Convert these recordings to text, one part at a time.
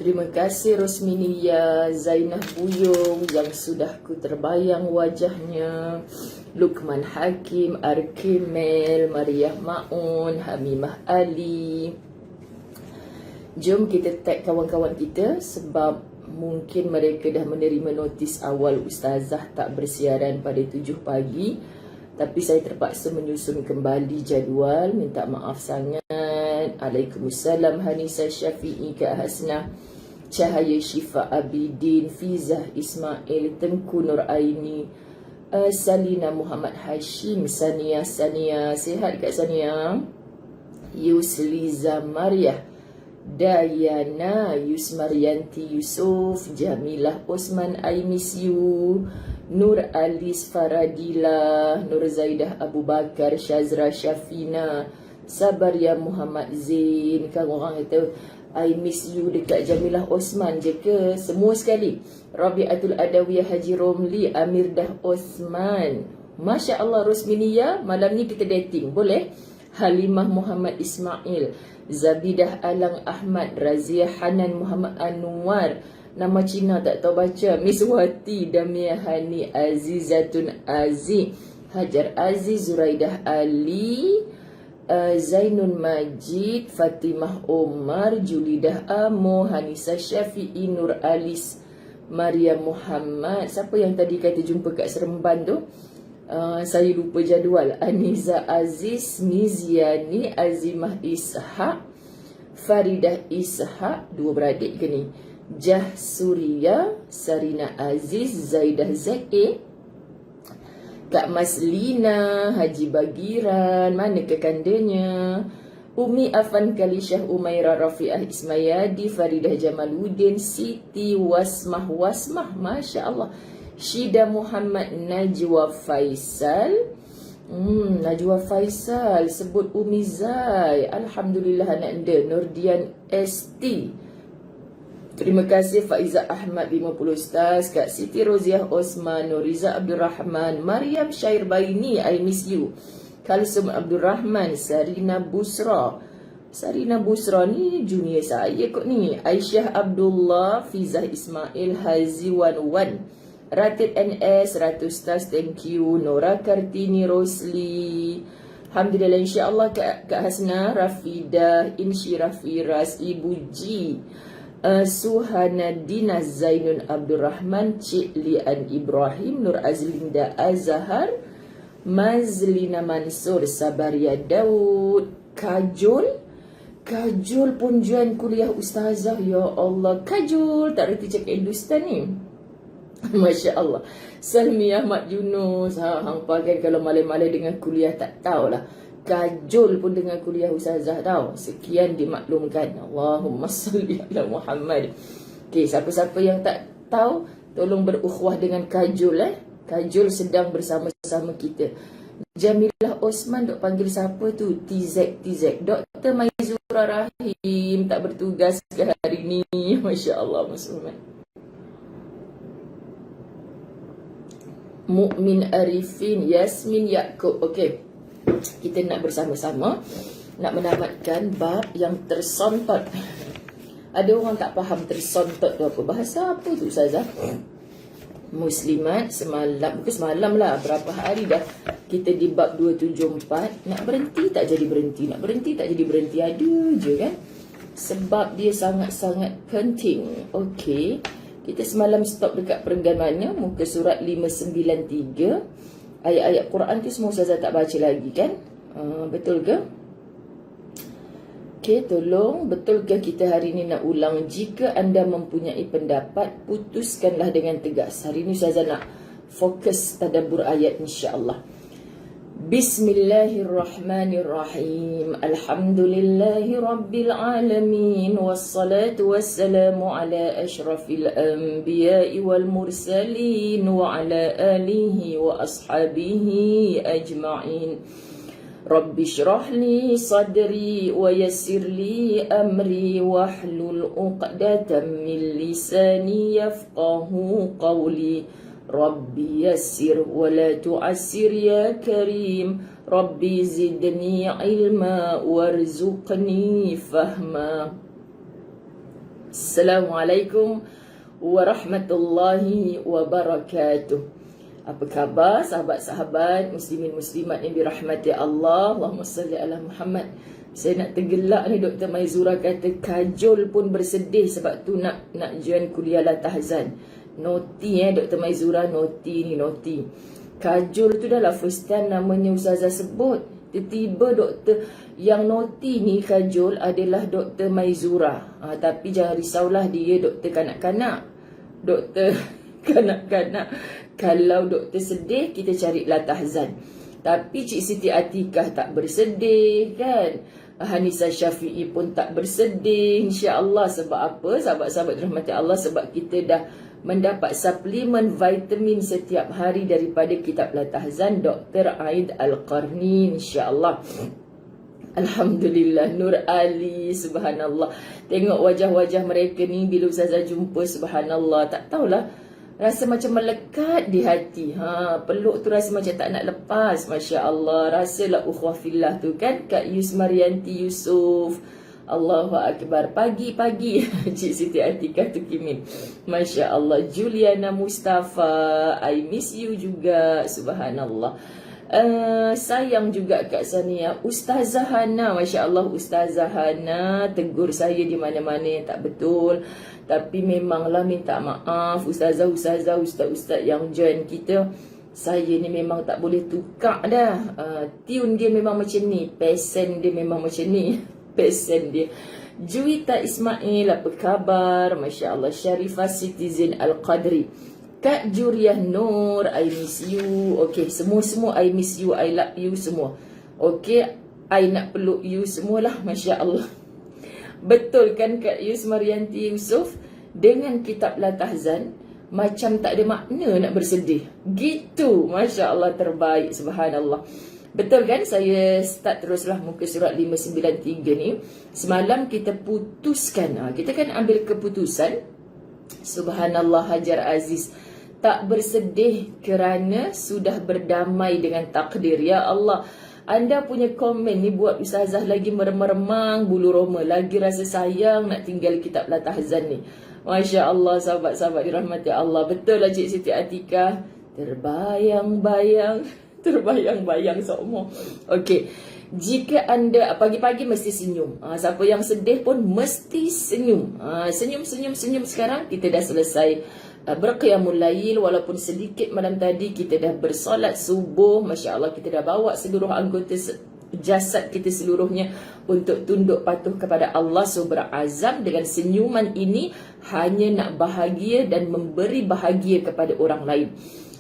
Terima kasih Rosminia Zainah Buyung yang sudah ku terbayang wajahnya, Lukman Hakim, Arkimel, Mariah Maun, Hamimah Ali. Jom kita tag kawan-kawan kita sebab mungkin mereka dah menerima notis awal Ustazah tak bersiaran pada 7 pagi. Tapi saya terpaksa menyusun kembali jadual. Minta maaf sangat. Waalaikumsalam Hanisa Syafi'i, Kak Hasnah, Cahaya Syifa Abidin, Fizah Ismail, Tengku Nur Aini, Salina Muhammad Hashim, Sania sihat Kak Sania, Yusliza Mariah, Dayana, Yusmarianti Yusuf, Jamilah Osman, I miss you, Nur Alis Faradila, Nur Zaidah Abu Bakar, Syazra Syafina, Sabaria Muhammad Zain. Kan orang kata I miss you dekat Jamilah Osman je ke? Semua sekali. Rabiatul Adawiyah Haji Romli, Amirdah Osman. Masya Allah Rosminia, malam ni kita dating, boleh? Halimah Muhammad Ismail, Zabidah Alang Ahmad, Razia Hanan Muhammad Anwar, nama Cina tak tahu baca, Miss Wati, Damia Hani, Azizatun Aziz, Hajar Aziz, Zuraidah Ali, Zainun Majid, Fatimah Omar, Julidah Amo, Hanisa Syafi'i, Nur Alis, Maria Muhammad. Siapa yang tadi kata jumpa kat Seremban tu? Saya lupa jadual. Aniza Aziz, Miziani, Azimah Ishak, Faridah Ishak, dua beradik ke ni? Jah Suria, Sarina Aziz, Zaidah Z.A, Kak Maslina, Haji Bagiran, mana kekandanya? Umi Afan Kalishah, Umairah Rafi'ah Ismayadi, Faridah Jamaluddin, Siti Wasmah, Masya Allah, Syida Muhammad, Najwa Faisal, Najwa Faisal, sebut Umi Zai, Alhamdulillah anak anda, Nurdian ST. Terima kasih Faiza Ahmad 50 stars, Kak Siti Roziah Osman, Nuriza Abdul Rahman, Mariam Syair Baini, I miss you, Kalsum Abdul Rahman, Sarina Busra. Sarina Busra ni junior saya kot ni. Aisyah Abdullah, Fizah Ismail, Hazi Wan, Ratib NS 100 stars, thank you. Nora Kartini Rosli, Alhamdulillah, insyaAllah. Kak Hasnah, Rafidah, Insyirah Firas, Ibu G, Suhanadina Zainun Abdul Rahman, Cik Lian Ibrahim, Nur Azlinda Azhar, Mazlina Mansur, Sabaria Daud, Kajol pun join kuliah Ustazah. Ya Allah, Kajol tak reti cakap Hindustan ni. Masya Allah. Salmi Ahmad Yunus, hang pakai kalau malai-malai dengan kuliah tak tahulah. Kajol pun dengan kuliah Ustazah tahu. Sekian dimaklumkan. Allahumma salli ala Muhammad. Okey, siapa-siapa yang tak tahu, tolong berukhuwah dengan Kajol. Kajol sedang bersama-sama kita. Jamilah Osman dok panggil siapa tu? TZ. Dr. Maizura Rahim tak bertugas ke hari ni. Masya Allah, Muslimat. Mukmin Arifin, Yasmin Yaakob. Okey, kita nak bersama-sama nak menamatkan bab yang tersontot. Ada orang tak faham tersontot tu apa? Bahasa apa tu Ustazah? Muslimat, semalam, bukan semalam lah, berapa hari dah kita di bab 274. Nak berhenti tak jadi berhenti, nak berhenti tak jadi berhenti, ada je kan. Sebab dia sangat-sangat penting. Okey, kita semalam stop dekat perenggan mana? Muka surat 593. Ayat-ayat Quran tu semua Ustazah tak baca lagi kan? Betul ke? Okey, tolong, betulkah kita hari ini nak ulang? Jika anda mempunyai pendapat, putuskanlah dengan tegas. Hari ini Ustazah nak fokus tadabbur ayat insya-Allah. Bismillahirrahmanirrahim. Alhamdulillahi rabbil alamin, wassalatu wassalamu ala asyrafil anbiya'i wal mursalin wa ala alihi wa ashabihi ajma'in. Rabbi syrah li sadri wa yassir li amri wahlul 'uqdatam min lisani yafqahu qawli. Rabbi yassir wa la tu'assir ya karim. Rabbi zidni ilma warzuqni fahma. Assalamualaikum warahmatullahi wabarakatuh. Apa khabar sahabat-sahabat muslimin muslimat yang dirahmati Allah? Allahumma salli ala Muhammad. Saya nak tergelak ni, Dr. Maizura kata Kajol pun bersedih sebab tu nak join kuliah La Tahzan. Noti Dr. Maizura, noti. Kajol tu dah lah first time namanya Ustazah sebut. Tiba-tiba doktor yang noti ni Kajol adalah Dr. Maizura. Tapi jangan risaulah, dia doktor kanak-kanak. Doktor kanak-kanak. Kalau doktor sedih, kita cari La Tahzan. Tapi Cik Siti Atikah tak bersedih kan. Hanisa Syafi'i pun tak bersedih, insya-Allah. Sebab apa? Sahabat-sahabat rahmati Allah, sebab kita dah mendapat suplemen vitamin setiap hari daripada kitab La Tahzan Dr. Aid Al-Qarni, insya-Allah. Alhamdulillah, Nur Ali, subhanallah. Tengok wajah-wajah mereka ni bila Ustazah jumpa, subhanallah. Tak tahulah, rasa macam melekat di hati. Peluk tu rasa macam tak nak lepas, masya-Allah. Rasalah ukhuwah fillah tu kan, Kak Yus Marianti Yusof. Allahu Akbar. Pagi-pagi Cik Siti Atikah tu Kimin, masya Allah. Juliana Mustafa, I miss you juga, subhanallah. Sayang juga Kak Sania. Ustazah Hana, masya Allah. Ustazah Hana tegur saya di mana-mana yang tak betul, tapi memanglah minta maaf ustazah, ustaz-ustaz yang join kita. Saya ni memang tak boleh tukar dah. Tune dia memang macam ni, pesen dia memang macam ni. Pesen dia. Juwita Ismail, apa khabar? Masya Allah. Sharifah Citizen Al-Qadri. Kak Juriah Nur, I miss you. Okay, semua-semua I miss you, I love you semua. Okay, I nak peluk you semualah, masya Allah. Betul kan Kak Yus Marianti Yusof? Dengan kitab La Tahzan macam tak ada makna nak bersedih. Gitu, masya Allah, terbaik, subhanallah. Betul kan? Saya start teruslah muka surat 593 ni. Semalam kita putuskan, kita kan ambil keputusan, subhanallah, Hajar Aziz tak bersedih kerana sudah berdamai dengan takdir. Ya Allah, anda punya komen ni buat Ustazah lagi meremang bulu roma, lagi rasa sayang nak tinggal kitab La Tahzan ni. Masya Allah, sahabat-sahabat dirahmati Allah. Betul lah Cik Siti Atikah, terbayang-bayang semua. Okey, jika anda pagi-pagi mesti senyum. Siapa yang sedih pun mesti senyum. Senyum sekarang. Kita dah selesai berqiyamul lail, walaupun sedikit malam tadi. Kita dah bersolat subuh, masya Allah. Kita dah bawa seluruh anggota jasad kita seluruhnya untuk tunduk patuh kepada Allah. So berazam dengan senyuman ini hanya nak bahagia dan memberi bahagia kepada orang lain.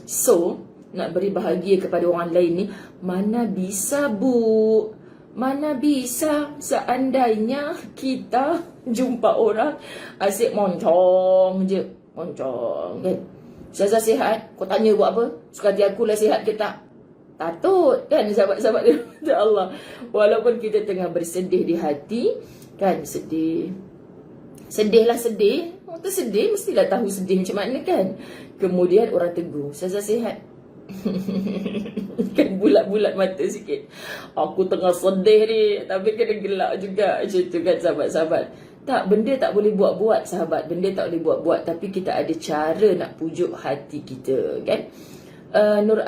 So nak beri bahagia kepada orang lain ni, mana bisa Bu, mana bisa seandainya kita jumpa orang asyik moncong je, moncong kan. Ustazah sihat, kau tanya buat apa? Suka hati aku lah sihat ke tak? Patut kan sahabat-sahabat dia Allah. Walaupun kita tengah bersedih di hati kan, sedih. Sedihlah sedih. Orang tu sedih mestilah tahu sedih macam mana kan. Kemudian orang tegur, Ustazah sihat. Kan bulat-bulat mata sikit. Aku tengah sedih ni, tapi kena gelak juga. Macam tu kan sahabat-sahabat. Tak, benda tak boleh buat-buat sahabat. Benda tak boleh buat-buat, tapi kita ada cara nak pujuk hati kita kan. Nur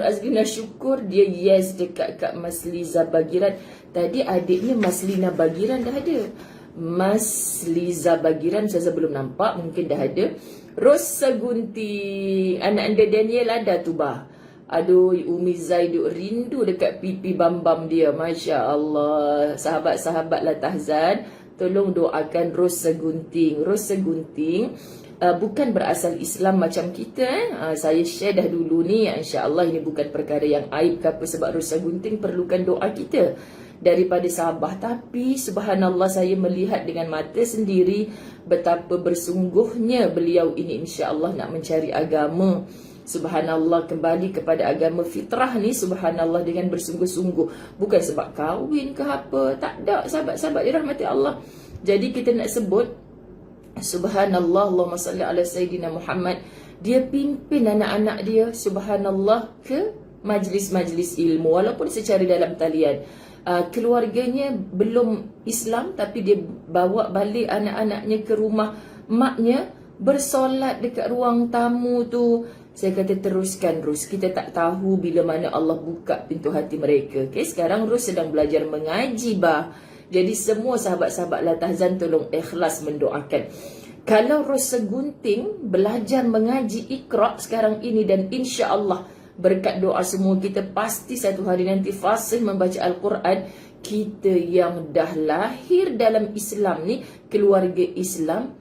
Azlina syukur dia yes dekat Kak Masliza Bagiran. Tadi adiknya Maslina Bagiran dah ada. Masliza Bagiran saya belum nampak, mungkin dah ada. Rosa Gunting, anak anda Daniel ada tu bah. Aduh, Umi Zaiduk rindu dekat pipi bam-bam dia, masya Allah. Sahabat-sahabat La Tahzan, tolong doakan Rosa Gunting. Rosa Gunting bukan berasal Islam macam kita. Saya share dah dulu ni, insya-Allah ini bukan perkara yang aib ke apa, sebab Rosa Gunting perlukan doa kita daripada Sabah. Tapi subhanallah, saya melihat dengan mata sendiri betapa bersungguhnya beliau ini, insya-Allah nak mencari agama. Subhanallah, kembali kepada agama fitrah ni, subhanallah, dengan bersungguh-sungguh. Bukan sebab kahwin ke apa, tak ada sahabat-sahabat dirahmati Allah. Jadi kita nak sebut subhanallah, Allahumma salli ala Sayyidina Muhammad. Dia pimpin anak-anak dia, subhanallah, ke majlis-majlis ilmu, walaupun secara dalam talian. keluarganya belum Islam, tapi dia bawa balik anak-anaknya ke rumah maknya, bersolat dekat ruang tamu tu. Saya kata teruskan Rus, kita tak tahu bila mana Allah buka pintu hati mereka. Okay, sekarang Rus sedang belajar mengaji bah. Jadi semua sahabat-sahabat Latahzan tolong ikhlas mendoakan. Kalau Rus segunting belajar mengaji Iqra sekarang ini, dan insya-Allah berkat doa semua kita, pasti satu hari nanti fasih membaca Al-Quran. Kita yang dah lahir dalam Islam ni, keluarga Islam,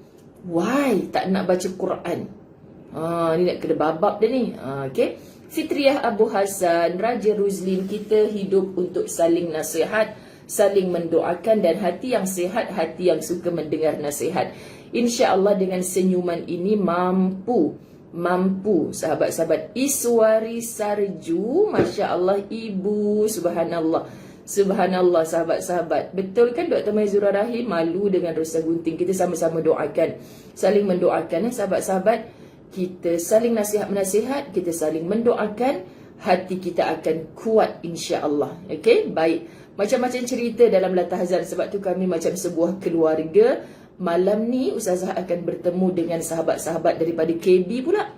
why tak nak baca Quran? Ni nak kena babak dah ni. Okay. Fitriah Abu Hasan, Raja Ruzlin, kita hidup untuk saling nasihat, saling mendoakan, dan hati yang sihat, hati yang suka mendengar nasihat. InsyaAllah dengan senyuman ini mampu sahabat-sahabat. Iswari Sarju, Masya Allah ibu, subhanallah, subhanallah sahabat-sahabat. Betul kan Dr. Maizura Rahim? Malu dengan Rosa Gunting. Kita sama-sama doakan, saling mendoakan sahabat-sahabat. Kita saling nasihat-menasihat, kita saling mendoakan, hati kita akan kuat insya-Allah. Okay, baik. Macam-macam cerita dalam Latahzan, sebab tu kami macam sebuah keluarga. Malam ni Ustazah akan bertemu dengan sahabat-sahabat daripada KB pula,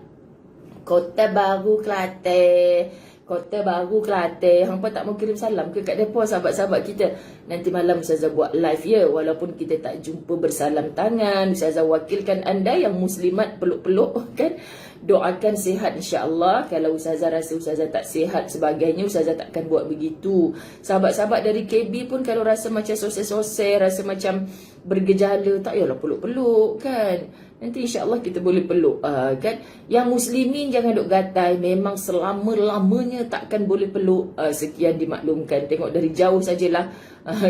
Kota Baru Kelantan. Kota Baru Kelantan. Hampa tak mau kirim salam ke kat depa sahabat-sahabat kita? Nanti malam Ustazah buat live ya, walaupun kita tak jumpa bersalam tangan. Ustazah wakilkan anda yang muslimat peluk-peluk kan. Doakan sihat insya-Allah. Kalau Ustazah rasa Ustazah tak sihat sebagainya, Ustazah takkan buat begitu. Sahabat-sahabat dari KB pun kalau rasa macam sosai-sosai, rasa macam bergejala, tak payahlah peluk-peluk kan. Nanti insya-Allah kita boleh peluk kan. Yang muslimin jangan duk gatai, memang selama-lamanya takkan boleh peluk. Sekian dimaklumkan, tengok dari jauh sajalah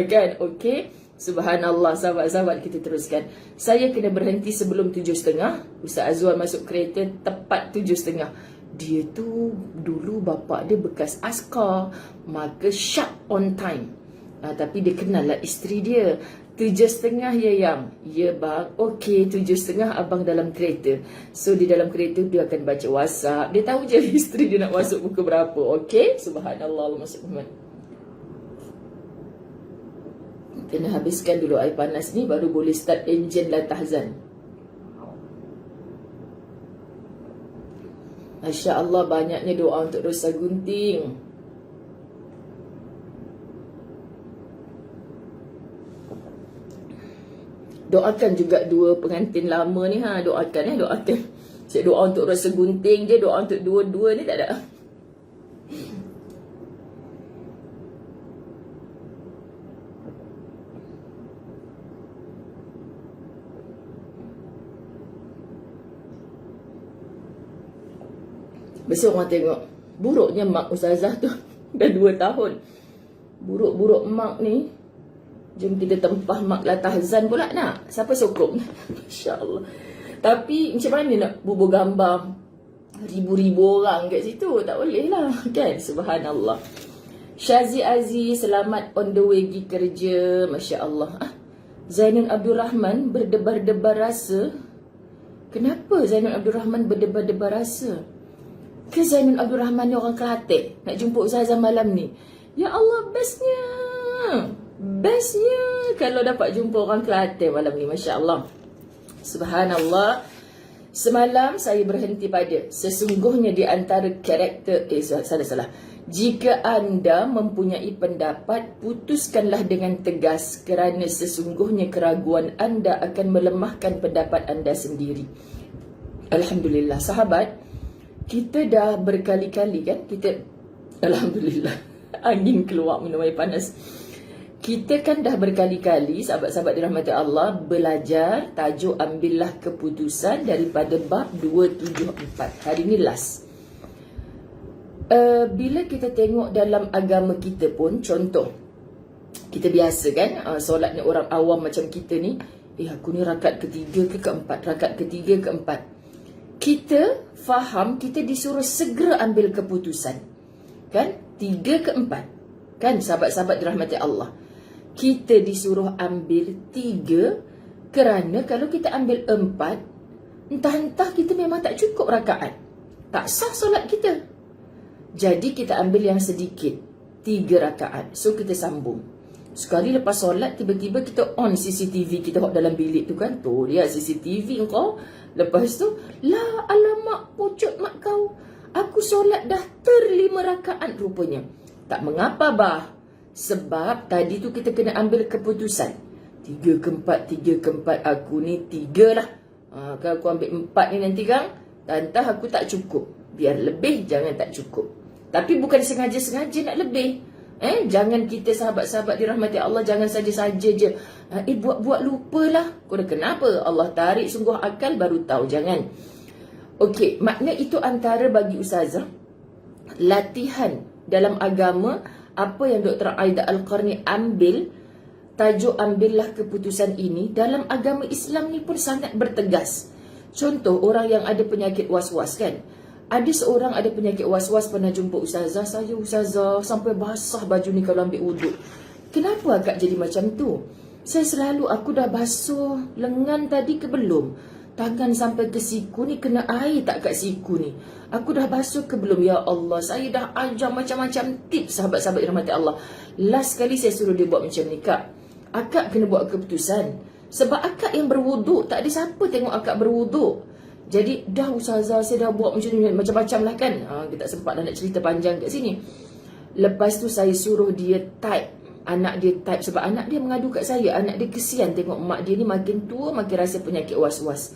kan. Okey. Subhanallah sahabat-sahabat, kita teruskan. Saya kena berhenti sebelum 7.30. Ustaz Azwan masuk kereta tepat 7.30. Dia tu dulu bapak dia bekas askar, maka sharp on time. Tapi dia kenal lah isteri dia. 7.30 ya yang. Ya bang, okey 7.30 abang dalam kereta. So di dalam kereta dia akan baca WhatsApp. Dia tahu je isteri dia nak masuk pukul berapa. Okey, subhanallah, Allahumma salli Muhammad. Kena habiskan dulu air panas ni, baru boleh start enjin Latahzan. Masya Allah, banyaknya doa untuk Rosa Gunting. Doakan juga dua pengantin lama ni doakan doakan. Saya doa untuk Rosa Gunting je, doa untuk dua-dua ni tak ada. Besok orang tengok buruknya mak Ustazah tu. Dah 2 tahun. Buruk-buruk mak ni. Jom kita tempah mak Latahzan pula nak. Siapa sokong? Masya Allah. Tapi macam mana nak bubuh gambar ribu-ribu orang kat situ? Tak boleh lah kan. Subhanallah. Syazi Aziz, selamat on the way pergi kerja. Masya Allah. Zainul Abdul Rahman berdebar-debar rasa. Kenapa Zainul Abdul Rahman berdebar-debar rasa? Ke Zainul Abdul Rahman ni orang Kelantan, nak jumpa Ustazah malam ni. Ya Allah, bestnya. Bestnya kalau dapat jumpa orang Kelantan malam ni. Masya Allah. Subhanallah. Semalam saya berhenti pada sesungguhnya di antara karakter salah. Jika anda mempunyai pendapat, putuskanlah dengan tegas, kerana sesungguhnya keraguan anda akan melemahkan pendapat anda sendiri. Alhamdulillah sahabat, kita dah berkali-kali kan, kita alhamdulillah angin keluar minum air panas. Kita kan dah berkali-kali sahabat-sahabat dirahmati Allah belajar tajuk ambillah keputusan daripada bab 274. Hari ni last. Bila kita tengok dalam agama kita pun, contoh kita biasa kan solatnya orang awam macam kita ni, aku ni rakaat ketiga ke keempat, rakaat ketiga keempat. Kita faham kita disuruh segera ambil keputusan. Kan? 3 ke 4. Kan sahabat-sahabat dirahmati Allah. Kita disuruh ambil 3 kerana kalau kita ambil 4, entah-entah kita memang tak cukup rakaat. Tak sah solat kita. Jadi kita ambil yang sedikit. 3 rakaat. So kita sambung. Sekali lepas solat, tiba-tiba kita on CCTV kita dalam bilik tu kan. Tu dia CCTV kau. Lepas tu, lah alamak pucut mak kau. Aku solat dah 5 rakaat rupanya. Tak mengapa bah. Sebab tadi tu kita kena ambil keputusan. 3 ke 4, 3 ke 4. Aku ni 3 lah. Kalau aku ambil 4 ni nanti kan, tantah aku tak cukup. Biar lebih, jangan tak cukup. Tapi bukan sengaja-sengaja nak lebih. Jangan kita sahabat-sahabat dirahmati Allah, jangan saja-saja je. Buat-buat lupalah. Kau dah kenapa? Allah tarik sungguh akal baru tahu. Jangan. Okey, makna itu antara bagi ustazah latihan dalam agama. Apa yang Dr. Aida Al-Qarni ambil, tajuk ambillah keputusan ini, dalam agama Islam ni pun sangat bertegas. Contoh, orang yang ada penyakit was-was kan. Ada seorang ada penyakit was-was pernah jumpa ustazah. Saya ustazah sampai basah baju ni kalau ambil wuduk. Kenapa akak jadi macam tu? Saya selalu, aku dah basuh lengan tadi ke belum? Tangan sampai ke siku ni kena air tak kat siku ni? Aku dah basuh ke belum? Ya Allah, saya dah ajar macam-macam tips sahabat-sahabat dirahmati Allah. Last kali saya suruh dia buat macam ni, Kak. Akak kena buat keputusan. Sebab akak yang berwuduk, tak ada siapa tengok akak berwuduk. Jadi dah ustazah saya dah buat macam-macam lah kan. Kita tak sempat dah nak cerita panjang kat sini. Lepas tu saya suruh dia type. Anak dia type sebab anak dia mengadu kat saya. Anak dia kesian tengok mak dia ni makin tua makin rasa penyakit was-was.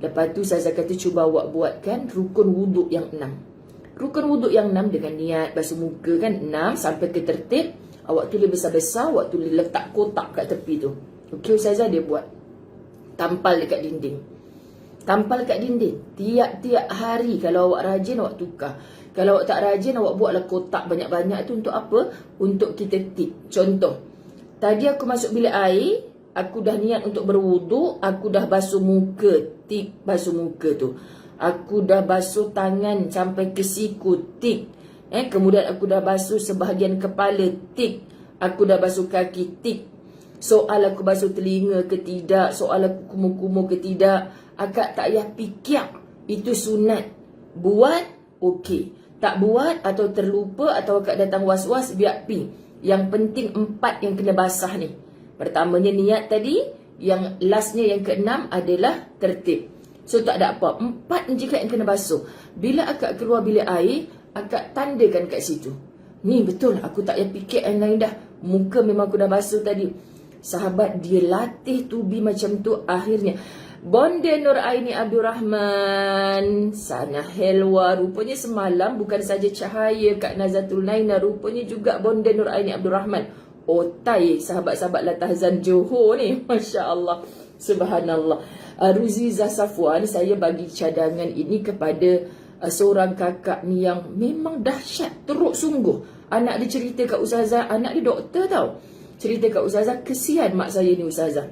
Lepas tu saya kata cuba awak buatkan rukun wuduk yang 6. Rukun wuduk yang 6 dengan niat basuh muka kan 6 sampai ke tertib. Awak tulis besar-besar, awak tulis letak kotak kat tepi tu. Okey ustazah dia buat. Tampal dekat dinding. Tampal kat dinding. Tiap-tiap hari kalau awak rajin awak tukar. Kalau awak tak rajin awak buatlah kotak banyak-banyak tu untuk apa? Untuk kita tip. Contoh. Tadi aku masuk bilik air, aku dah niat untuk berwuduk, aku dah basuh muka, tip basuh muka tu. Aku dah basuh tangan sampai ke siku, tip. Kemudian aku dah basuh sebahagian kepala, tik. Aku dah basuh kaki, tik. Soal aku basuh telinga ke tidak, soal aku kumur-kumur ke tidak. Akak tak payah fikir. Itu sunat. Buat, okey. Tak buat atau terlupa atau akak datang was-was, biar pi. Yang penting 4 yang kena basah ni. Pertamanya niat tadi. Yang lastnya yang ke-6 adalah tertib. So tak ada apa. 4 je yang kena basuh. Bila akak keluar bilik air, akak tandakan kat situ. Ni betul, aku tak payah fikir yang lain dah. Muka memang aku dah basuh tadi. Sahabat, dia latih tubi macam tu akhirnya. Bonda Nur Aini Abdul Rahman, Sana Helwa, rupanya semalam bukan saja cahaya Kak Nazatul Naina, rupanya juga Bonda Nur Aini Abdul Rahman. Otai sahabat-sahabat Latahzan Johor ni, Masya Allah, Subhanallah. Ruziza Safwan, saya bagi cadangan ini kepada seorang kakak ni yang memang dahsyat, teruk sungguh. Anak dia cerita kat ustazah, anak dia doktor tau. Cerita kat ustazah, kesian mak saya ni ustazah.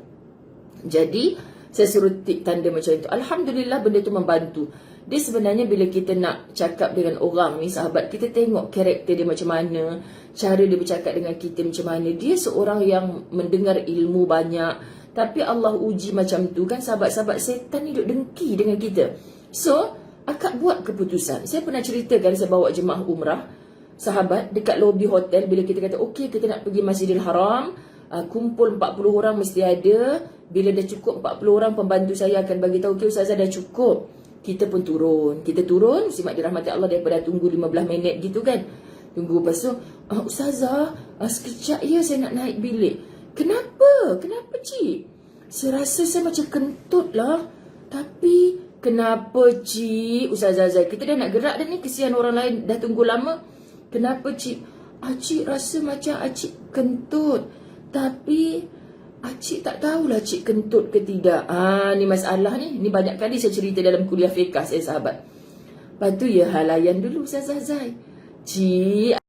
Jadi saya suruh tik tanda macam itu. Alhamdulillah benda tu membantu. Dia sebenarnya bila kita nak cakap dengan orang ni, sahabat, kita tengok karakter dia macam mana, cara dia bercakap dengan kita macam mana. Dia seorang yang mendengar ilmu banyak, tapi Allah uji macam tu kan. Sahabat-sahabat, setan ni duk dengki dengan kita. So akak buat keputusan. Saya pernah ceritakan, saya bawa jemaah umrah, sahabat, dekat lobi hotel. Bila kita kata okey kita nak pergi Masjidil Haram, kumpul 40 orang mesti ada. Bila dah cukup 40 orang, pembantu saya akan bagi tahu, okey ustazah dah cukup. Kita pun turun. Kita turun, simak dirahmati Allah, daripada tunggu 15 minit gitu kan. Tunggu, lepas tu ustazah, sekejap ya saya nak naik bilik. Kenapa? Kenapa cik? Saya rasa saya macam kentut lah. Tapi kenapa cik? Ustazah Zai, kita dah nak gerak dah ni, kesian orang lain dah tunggu lama. Kenapa cik? Cik rasa macam cik kentut. Tapi cik tak tahulah cik kentut ke tidak. Ni masalah ni. Ni banyak kali saya cerita dalam kuliah fiqah saya sahabat. Lepas tu ya halayan dulu Ustazah Zai. Cik